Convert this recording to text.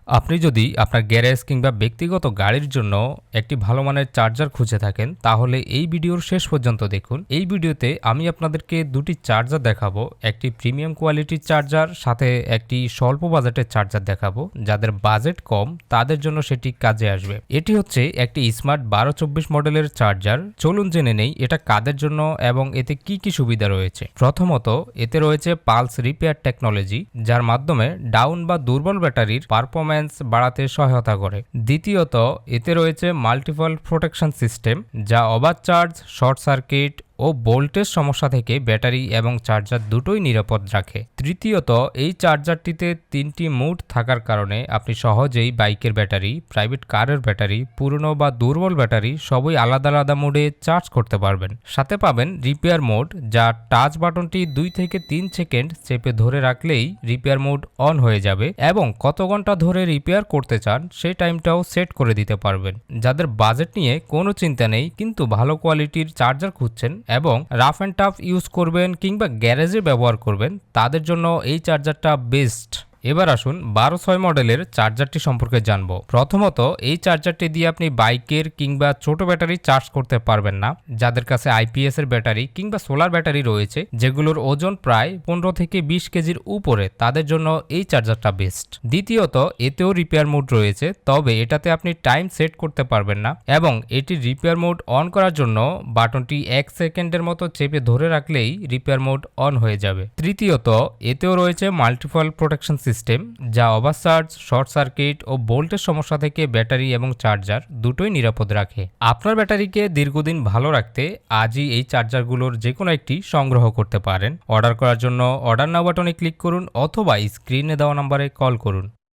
আপনি যদি আপনার গ্যারেজ কিংবা ব্যক্তিগত গাড়ির জন্য একটি ভালো মানের চার্জার খুঁজে থাকেন তাহলে এই ভিডিওর শেষ পর্যন্ত দেখুন। এই ভিডিওতে আমি আপনাদেরকে দুটি চার্জার দেখাবো, একটি প্রিমিয়াম কোয়ালিটির চার্জার সাথে একটি স্বল্প বাজেটের চার্জার দেখাবো। যাদের বাজেট কম তাদের জন্য সেটি কাজে আসবে। এটি হচ্ছে একটি স্মার্ট 1224 মডেলের চার্জার। চলুন জেনে নেই এটা কাদের জন্য এবং এতে কি কি সুবিধা রয়েছে। প্রথমত এতে রয়েছে পালস রিপেয়ার টেকনোলজি, যার মাধ্যমে ডাউন বা দুর্বল ব্যাটারির পারফরম্যান্স বাড়াতে সহায়তা করে। দ্বিতীয়ত এতে রয়েছে মাল্টিপল প্রোটেকশন সিস্টেম, যা ওভারচার্জ, শর্ট সার্কিট ও ভোল্টেজ সমস্যা থেকে ব্যাটারি এবং চার্জার দুটোই নিরাপদ রাখে। তৃতীয়ত এই চার্জারটিতে 3টি মোড থাকার কারণে আপনি সহজেই বাইকের ব্যাটারি, প্রাইভেট কারের ব্যাটারি, পুরনো বা দুর্বল ব্যাটারি সবই আলাদা আলাদা মোডে চার্জ করতে পারবেন। সাথে পাবেন রিপেয়ার মোড, যা টাচ বাটনটি 2 থেকে 3 সেকেন্ড চেপে ধরে রাখলেই রিপেয়ার মোড অন হয়ে যাবে এবং কত ঘন্টা ধরে রিপেয়ার করতে চান সেই টাইমটাও সেট করে দিতে পারবেন। যাদের বাজেট নিয়ে কোনো চিন্তা নেই কিন্তু ভালো কোয়ালিটির চার্জার খুঁজছেন এবং রাফ অ্যান্ড টাফ ইউজ করবেন কিংবা গ্যারেজে ব্যবহার করবেন তাদের জন্য এই চার্জারটা বেস্ট। এবার আসুন 12/6 মডেলের চার্জারটি সম্পর্কে জানব। প্রথমত এই চার্জারটি দিয়ে আপনি বাইকের কিংবা ছোট ব্যাটারি চার্জ করতে পারবেন না। যাদের কাছে আইপিএস এর ব্যাটারি কিংবা সোলার ব্যাটারি রয়েছে যেগুলোর ওজন প্রায় 15 থেকে 20 কেজির উপরে, তাদের জন্য এই চার্জারটা বেস্ট। দ্বিতীয়ত এতেও রিপেয়ার মোড রয়েছে, তবে এটাতে আপনি টাইম সেট করতে পারবেন না এবং এটির রিপেয়ার মোড অন করার জন্য বাটনটি 1 সেকেন্ডের মতো চেপে ধরে রাখলেই রিপেয়ার মোড অন হয়ে যাবে। তৃতীয়ত এতেও রয়েছে মাল্টিপল প্রোটেকশন সিস্টেম, যা ওভারচার্জ, শর্ট সার্কিট ও ভোল্টেজ সমস্যা থেকে ব্যাটারি এবং চার্জার দুটোই নিরাপদ রাখে। আপনার ব্যাটারিকে দীর্ঘদিন ভালো রাখতে আজই এই চার্জারগুলোর যে কোনো একটি সংগ্রহ করতে পারেন। অর্ডার করার জন্য অর্ডার নাও বাটনে ক্লিক করুন অথবা স্ক্রিনে দেওয়া নম্বরে কল করুন।